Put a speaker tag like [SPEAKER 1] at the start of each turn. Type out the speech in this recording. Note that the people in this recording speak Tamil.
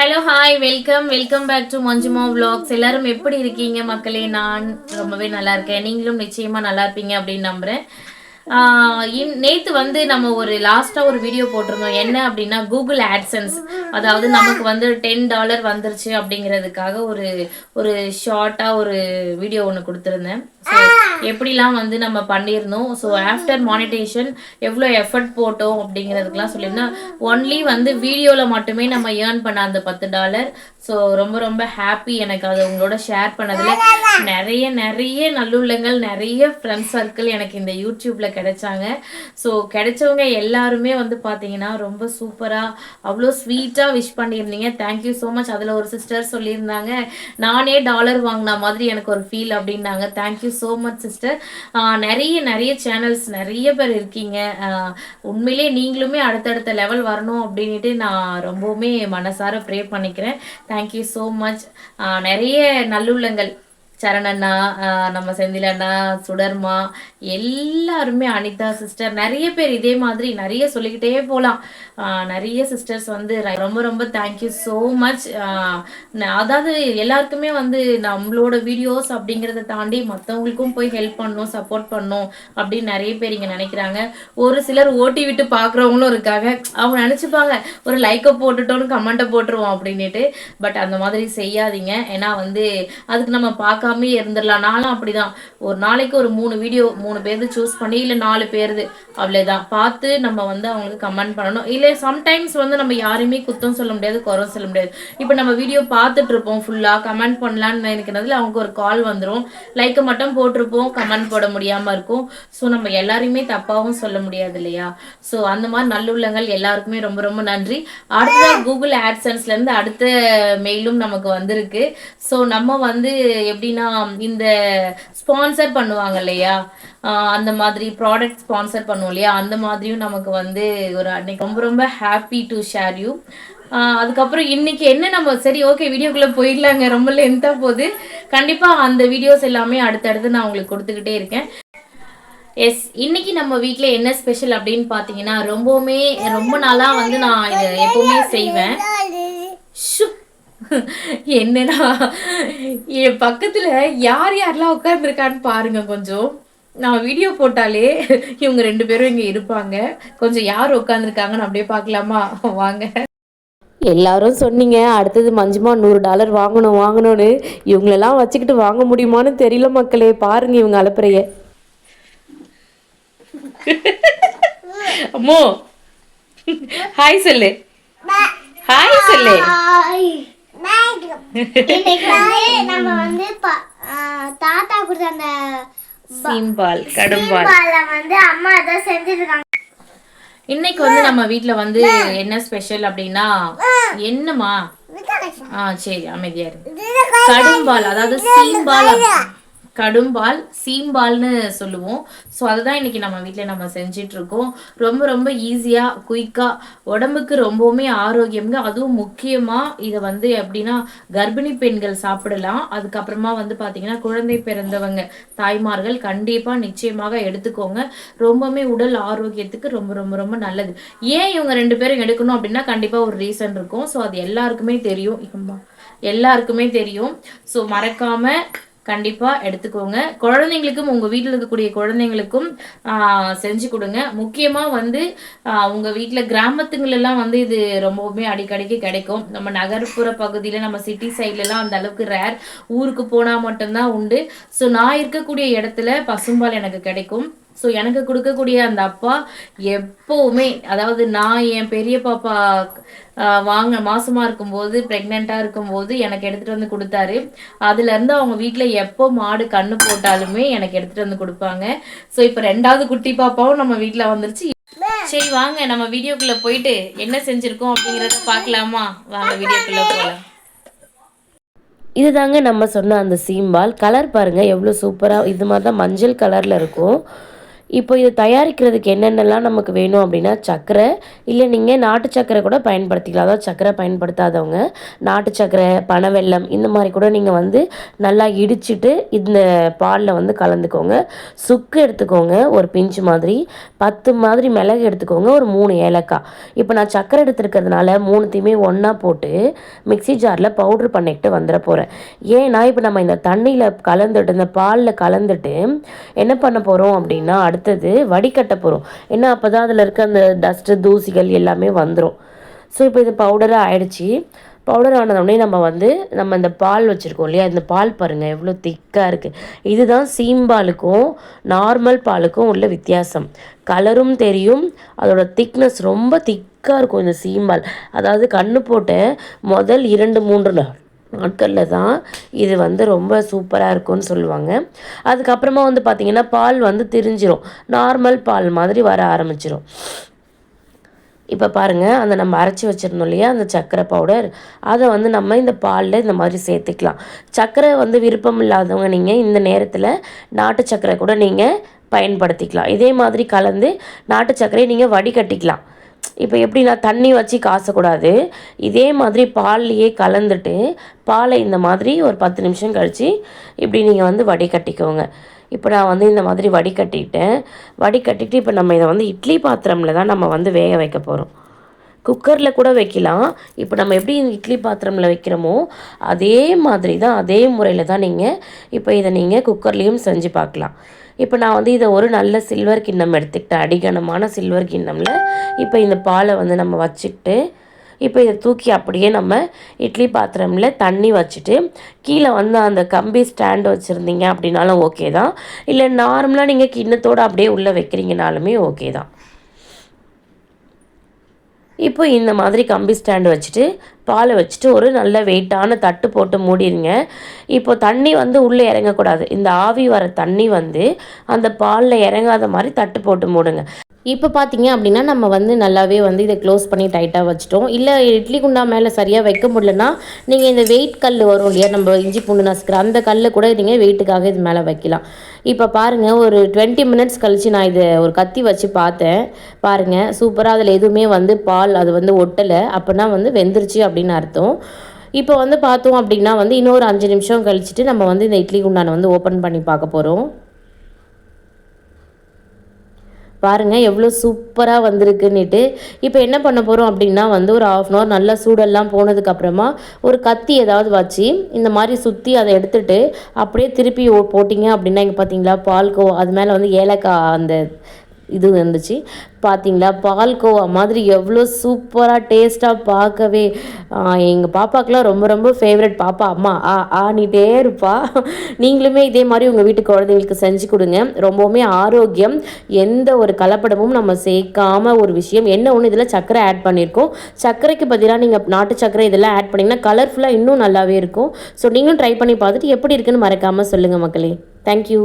[SPEAKER 1] Hello hi welcome back to Manjuma vlogs. எல்லாரும் எப்படி இருக்கீங்க மக்களே? நான் ரொம்பவே நல்லா இருக்கேன். நீங்களும் நிச்சயமா நல்லா இருப்பீங்க அப்படின்னு நம்புறேன். நேற்று வந்து நம்ம ஒரு லாஸ்ட்டாக ஒரு வீடியோ போட்டிருந்தோம். என்ன அப்படின்னா கூகுள் ஆட்சன்ஸ், அதாவது நமக்கு வந்து $10 வந்துருச்சு அப்படிங்கிறதுக்காக ஒரு ஒரு ஷார்ட்டாக ஒரு வீடியோ ஒன்று கொடுத்துருந்தேன். ஸோ எப்படிலாம் வந்து நம்ம பண்ணியிருந்தோம், ஸோ ஆஃப்டர் மானிட்டேஷன் எவ்வளோ எஃபர்ட் போட்டோம் அப்படிங்கிறதுக்கெலாம் சொல்லியிருந்தோம். ஒன்லி வந்து வீடியோவில் மட்டுமே நம்ம ஏர்ன் பண்ண அந்த $10. ஸோ ரொம்ப ரொம்ப ஹாப்பி எனக்கு அதை உங்களோட ஷேர் பண்ணதில். நிறைய நிறைய நல்லுள்ளங்கள், நிறைய ஃப்ரெண்ட்ஸ் சர்க்கிள் எனக்கு இந்த யூடியூப்பில் கிடைச்சாங்க. ஸோ கிடைச்சவங்க எல்லாருமே வந்து பார்த்தீங்கன்னா ரொம்ப சூப்பராக அவ்வளோ ஸ்வீட்டாக விஷ் பண்ணியிருந்தீங்க. Thank you so much. அதில் ஒரு சிஸ்டர் சொல்லியிருந்தாங்க, நானே டாலர் வாங்கின மாதிரி எனக்கு ஒரு ஃபீல் அப்படின்னாங்க. Thank you so much sister. நிறைய நிறைய சேனல்ஸ் நிறைய பேர் இருக்கீங்க. உண்மையிலே நீங்களுமே அடுத்தடுத்த லெவல் வரணும் அப்படின்ட்டு நான் ரொம்பவுமே மனசார ப்ரே பண்ணிக்கிறேன். Thank you so much. நிறைய நல்லுள்ளங்கள், சரணண்ணா, நம்ம செந்திலண்ணா, சுடர்மா, எல்லாருமே, அனிதா சிஸ்டர், நிறைய பேர் இதே மாதிரி நிறைய சொல்லிக்கிட்டே போகலாம். நிறைய சிஸ்டர்ஸ் வந்து ரொம்ப ரொம்ப தேங்க்யூ ஸோ மச். அதாவது எல்லாருக்குமே வந்து நம்மளோட வீடியோஸ் அப்படிங்கிறத தாண்டி மற்றவங்களுக்கும் போய் ஹெல்ப் பண்ணணும், சப்போர்ட் பண்ணணும் அப்படின்னு நிறைய பேர் இங்கே நினைக்கிறாங்க. ஒரு சிலர் ஓட்டி விட்டு பார்க்குறவங்களும் இருக்காங்க. அவங்க நினச்சிப்பாங்க ஒரு லைக்கை போட்டுட்டோன்னு கமெண்ட்டை போட்டுருவோம் அப்படின்ட்டு. பட் அந்த மாதிரி செய்யாதீங்க. ஏன்னா வந்து அதுக்கு நம்ம பார்க்காம இருந்துடலாம். நானும் அப்படிதான். ஒரு நாளைக்கு ஒரு 3 வீடியோ 3 பேர்து சூஸ் பண்ணி, இல்லை 4 பேருது அவ்வளோதான் பார்த்து நம்ம வந்து அவங்களுக்கு கமெண்ட் பண்ணணும். இல்லை சம்டைம்ஸ் வந்து நம்ம யாரையுமே குத்தம் சொல்ல முடியாது, குறை சொல்ல முடியாது. இப்போ நம்ம வீடியோ பார்த்துட்டு இருப்போம், ஃபுல்லாக கமெண்ட் பண்ணலான்னு நினைக்கிறதுல அவங்க ஒரு கால் வந்துடும். லைக்கை மட்டும் போட்டிருப்போம், கமெண்ட் போட முடியாமல் இருக்கும். ஸோ நம்ம எல்லாரையுமே தப்பாகவும் சொல்ல முடியாது இல்லையா? ஸோ அந்த மாதிரி நல்லுள்ளங்கள் எல்லாருக்குமே ரொம்ப ரொம்ப நன்றி. அடுத்த கூகுள் ஆட்சன்ஸ்லேருந்து அடுத்த மெயிலும் நமக்கு வந்திருக்கு. ஸோ நம்ம வந்து எப்படின்னா இந்த ஸ்பான்சர் பண்ணுவாங்க இல்லையா, அந்த மாதிரி ப்ராடக்ட் ஸ்பான்சர் பண்ணுவோம் இல்லையா, அந்த மாதிரியும் நமக்கு வந்து ஒரு அன்னைக்கு ரொம்ப ரொம்ப ஹாப்பி டு ஷேர் யூ. அதுக்கப்புறம் இன்னைக்கு என்ன நம்ம சரி ஓகே வீடியோக்குள்ளே போயிடலாங்க, ரொம்ப லென்த்தாக போகுது. கண்டிப்பாக அந்த வீடியோஸ் எல்லாமே அடுத்தடுத்து நான் உங்களுக்கு கொடுத்துக்கிட்டே இருக்கேன். எஸ், இன்னைக்கு நம்ம வீட்டில் என்ன ஸ்பெஷல் அப்படின்னு பார்த்தீங்கன்னா, ரொம்ப நாளாக வந்து நான் இதை எப்போவுமே செய்வேன். என்னன்னா என் பக்கத்தில் யார் யாரெல்லாம் உட்காந்துருக்கான்னு பாருங்க. கொஞ்சம் நான் வீடியோ போட்டாலே இவங்க 2 பேரும் இங்கே இருப்பாங்க. கொஞ்சம் யார் உட்காந்துருக்காங்கன்னு அப்படியே பார்க்கலாமா? வாங்க. எல்லாரும் சொன்னீங்க அடுத்தது மஞ்சுமா $100 வாங்கணும்னு. இவங்களெல்லாம் வச்சுக்கிட்டு வாங்க முடியுமான்னு தெரியல மக்களே. பாருங்க இவங்க அலப்புறைய. அம்மோ ஹாய் சொல்லு, ஹாய் சொல்லு.
[SPEAKER 2] நம்ம வந்து தாத்தா கொடுத்த அந்த
[SPEAKER 1] சீம்பால், கடும்பால்
[SPEAKER 2] வந்து அம்மா அதை செஞ்சிருக்காங்க.
[SPEAKER 1] இன்னைக்கு வந்து நம்ம வீட்டில் வந்து என்ன ஸ்பெஷல் அப்படின்னா, என்னம்மா? சரி அமைதியா இரு. கடும்பால், அதாவது சீம்பால், கடும்பால் சீம்பால்னு சொல்லுவோம். ஸோ அதுதான் இன்னைக்கு நம்ம வீட்டில் நம்ம செஞ்சிட்டு இருக்கோம். ரொம்ப ரொம்ப ஈஸியாக குயிக்காக, உடம்புக்கு ரொம்பவுமே ஆரோக்கியம்ங்க. அதுவும் முக்கியமாக இதை வந்து எப்படின்னா கர்ப்பிணி பெண்கள் சாப்பிடலாம். அதுக்கப்புறமா வந்து பார்த்தீங்கன்னா குழந்தை பிறந்தவங்க தாய்மார்கள் கண்டிப்பாக நிச்சயமாக எடுத்துக்கோங்க. ரொம்பவுமே உடல் ஆரோக்கியத்துக்கு ரொம்ப ரொம்ப ரொம்ப நல்லது. ஏன் இவங்க 2 பேரும் எடுக்கணும் அப்படின்னா கண்டிப்பாக ஒரு ரீசன் இருக்கும். ஸோ அது எல்லாருக்குமே தெரியும். ஸோ மறக்காம கண்டிப்பாக எடுத்துக்கோங்க. குழந்தைங்களுக்கும், உங்கள் வீட்டில் இருக்கக்கூடிய குழந்தைங்களுக்கும் செஞ்சு கொடுங்க. முக்கியமாக வந்து உங்கள் வீட்டில் கிராமத்துங்களெல்லாம் வந்து இது ரொம்பவுமே அடிக்கடிக்கு கிடைக்கும். நம்ம நகர்ப்புற பகுதியில், நம்ம சிட்டி சைட்லலாம் அந்த அளவுக்கு ரேர். ஊருக்கு போனால் மட்டும்தான் உண்டு. ஸோ நான் இருக்கக்கூடிய இடத்துல பசும்பால் எனக்கு கிடைக்கும். ஸோ எனக்கு கொடுக்கக்கூடிய அந்த அப்பா எப்போவுமே, அதாவது நான் என் பெரிய பாப்பா மாசமாக இருக்கும்போது, ப்ரெக்னெண்ட்டாக இருக்கும்போது எனக்கு எடுத்துகிட்டு வந்து கொடுத்தாரு. அதுலேருந்து அவங்க வீட்டில் எப்போ மாடு கண்ணு போட்டாலுமே எனக்கு எடுத்துகிட்டு வந்து கொடுப்பாங்க. ஸோ இப்போ 2வது குட்டி பாப்பாவும் நம்ம வீட்டில் வந்துருச்சு. சரி வாங்க நம்ம வீடியோக்குள்ளே போயிட்டு என்ன செஞ்சுருக்கோம் அப்படிங்கிறத பார்க்கலாமா? வாங்க வீடியோக்குள்ளே போகலாம்.
[SPEAKER 3] இதுதாங்க நம்ம சொன்ன அந்த சீம்பால். கலர் பாருங்கள் எவ்வளோ சூப்பராக, இது மாதிரி தான் மஞ்சள் கலரில் இருக்கும். இப்போ இது தயாரிக்கிறதுக்கு என்னென்னலாம் நமக்கு வேணும் அப்படின்னா சர்க்கரை, இல்லை நீங்கள் நாட்டு சர்க்கரை கூட பயன்படுத்திக்கலாம். அதாவது சர்க்கரை பயன்படுத்தாதவங்க நாட்டு சர்க்கரை, பனவெல்லம் இந்த மாதிரி கூட நீங்கள் வந்து நல்லா இடிச்சிட்டு இந்த பாலில் வந்து கலந்துக்கோங்க. சுக்கு எடுத்துக்கோங்க ஒரு பிஞ்சு மாதிரி, 10 மாதிரி மிளகு எடுத்துக்கோங்க, ஒரு 3 ஏலக்காய். இப்போ நான் சர்க்கரை எடுத்துருக்கிறதுனால 3த்தையுமே ஒன்றா போட்டு மிக்ஸி ஜாரில் பவுட்ரு பண்ணிக்கிட்டு வந்துட போகிறேன். ஏன்னா இப்போ நம்ம இந்த தண்ணியில் கலந்துட்டு இந்த பாலில் கலந்துட்டு என்ன பண்ண போகிறோம் அப்படின்னா அடுத்தது வடிகட்ட போகிறோம். ஏன்னா அப்போ தான் அதில் இருக்க அந்த டஸ்ட்டு தூசிகள் எல்லாமே வந்துடும். ஸோ இப்போ இது பவுடராக ஆயிடுச்சு. பவுடர் ஆனதுடனே நம்ம இந்த பால் வச்சுருக்கோம் இல்லையா, இந்த பால் பாருங்கள் எவ்வளோ திக்காக இருக்குது. இதுதான் சீம்பாலுக்கும் நார்மல் பாலுக்கும் உள்ள வித்தியாசம். கலரும் தெரியும், அதோட திக்னஸ் ரொம்ப திக்காக இருக்கும் இந்த சீம்பால். அதாவது கண்ணு போட்ட முதல் 2-3 நாட்களில் தான் இது வந்து ரொம்ப சூப்பராக இருக்கும்னு சொல்லுவாங்க. அதுக்கப்புறமா வந்து பார்த்திங்கன்னா பால் வந்து திரிஞ்சிரும், நார்மல் பால் மாதிரி வர ஆரம்பிச்சிரும். இப்போ பாருங்கள், அந்த நம்ம அரைச்சி வச்சிருந்தோம் இல்லையா அந்த சர்க்கரை பவுடர், அதை வந்து நம்ம இந்த பாலில் இந்த மாதிரி சேர்த்துக்கலாம். சர்க்கரை வந்து விருப்பம் இல்லாதவங்க நீங்கள் இந்த நேரத்தில் நாட்டு சர்க்கரை கூட நீங்கள் பயன்படுத்திக்கலாம். இதே மாதிரி கலந்து நாட்டு சர்க்கரையை நீங்கள் வடிகட்டிக்கலாம். இப்போ எப்படின்னா தண்ணி வச்சு காசக்கூடாது, இதே மாதிரி பால்லையே கலந்துட்டு பாலை இந்த மாதிரி ஒரு 10 நிமிஷம் கழித்து இப்படி நீங்கள் வந்து வடிகட்டிக்கோங்க. இப்போ நான் வந்து இந்த மாதிரி வடிகட்டிட்டு இப்போ நம்ம இதை வந்து இட்லி பாத்திரமில் தான் நம்ம வந்து வேக வைக்க போகிறோம். குக்கரில் கூட வைக்கலாம். இப்போ நம்ம எப்படி இட்லி பாத்திரமில் வைக்கிறோமோ அதே மாதிரி தான், அதே முறையில் தான் நீங்கள் இப்போ இதை நீங்கள் குக்கர்லேயும் செஞ்சு பார்க்கலாம். இப்போ நான் வந்து இதை ஒரு நல்ல சில்வர் கிண்ணம் எடுத்துக்கிட்டேன், அடிகனமான சில்வர் கிண்ணமில். இப்போ இந்த பாலை வந்து நம்ம வச்சுக்கிட்டு இப்போ இதை தூக்கி அப்படியே நம்ம இட்லி பாத்திரமில் தண்ணி வச்சுட்டு கீழே வந்து அந்த கம்பி ஸ்டாண்டு வச்சுருந்தீங்க அப்படின்னாலும் ஓகே தான், இல்லை நார்மலாக நீங்கள் கிண்ணத்தோடு அப்படியே உள்ளே வைக்கிறீங்கனாலுமே ஓகே தான். இப்போ இந்த மாதிரி கம்பி ஸ்டாண்டு வச்சுட்டு பாலை வச்சுட்டு ஒரு நல்ல வெயிட்டான தட்டு போட்டு மூடிடுங்க. இப்போ தண்ணி வந்து உள்ளே இறங்கக்கூடாது, இந்த ஆவி வர தண்ணி வந்து அந்த பாலில் இறங்காத மாதிரி தட்டு போட்டு மூடுங்க.
[SPEAKER 1] இப்போ பார்த்தீங்க அப்படின்னா நம்ம வந்து நல்லாவே வந்து இதை க்ளோஸ் பண்ணி டைட்டாக வச்சிட்டோம். இல்லை இட்லி குண்டா மேலே சரியாக வைக்க முடியலன்னா நீங்கள் இந்த வெயிட் கல் வரும் இல்லையா, நம்ம இஞ்சி பூண்டு நசுக்கிற அந்த கல்லை கூட நீங்கள் வெயிட்டுக்காக இது மேலே வைக்கலாம். இப்போ பாருங்கள், ஒரு 20 மினிட்ஸ் கழித்து நான் இதை ஒரு கத்தி வச்சு பார்த்தேன். பாருங்கள் சூப்பராக அதில் எதுவுமே வந்து பால் அது வந்து ஒட்டலை, அப்படின்னா வந்து வெந்துருச்சு அப்படின்னு அர்த்தம். இப்போ வந்து பார்த்தோம் அப்படின்னா வந்து இன்னொரு 5 நிமிஷம் கழிச்சுட்டு நம்ம வந்து இந்த இட்லி குண்டானை வந்து ஓப்பன் பண்ணி பார்க்க போகிறோம். பாருங்கள் எவ்வளோ சூப்பராக வந்திருக்குன்னுட்டு. இப்போ என்ன பண்ண போகிறோம் அப்படின்னா வந்து ஒரு 1/2 அன் ஹவர் நல்லா சூடெல்லாம் போனதுக்கப்புறமா ஒரு கத்தி ஏதாவது வச்சு இந்த மாதிரி சுற்றி அதை எடுத்துகிட்டு அப்படியே திருப்பி போட்டிங்க அப்படின்னா இங்கே பார்த்தீங்களா பால்கோவா அது மேலே வந்து ஏலக்காய் அந்த இது இருந்துச்சு. பார்த்தீங்களா பால்கோவா மாதிரி எவ்வளோ சூப்பராக டேஸ்ட்டாக பார்க்கவே. எங்கள் பாப்பாக்கெலாம் ரொம்ப ரொம்ப ஃபேவரட். பாப்பா அம்மா ஆனிட்டே இருப்பா. நீங்களுமே இதே மாதிரி உங்கள் வீட்டு குழந்தைங்களுக்கு செஞ்சு கொடுங்க. ரொம்பவுமே ஆரோக்கியம், எந்த ஒரு கலப்படமும் நம்ம சேர்க்காம ஒரு விஷயம். என்ன ஒன்று இதில் சர்க்கரை ஆட் பண்ணியிருக்கோம், சர்க்கரைக்கு பதிலாக நீங்கள் நாட்டு சர்க்கரை இதெல்லாம் ஆட் பண்ணிங்கன்னா கலர்ஃபுல்லாக இன்னும் நல்லாவே இருக்கும். ஸோ நீங்களும் ட்ரை பண்ணி பார்த்துட்டு எப்படி இருக்குன்னு மறக்காமல் சொல்லுங்கள் மக்களே. தேங்க்யூ.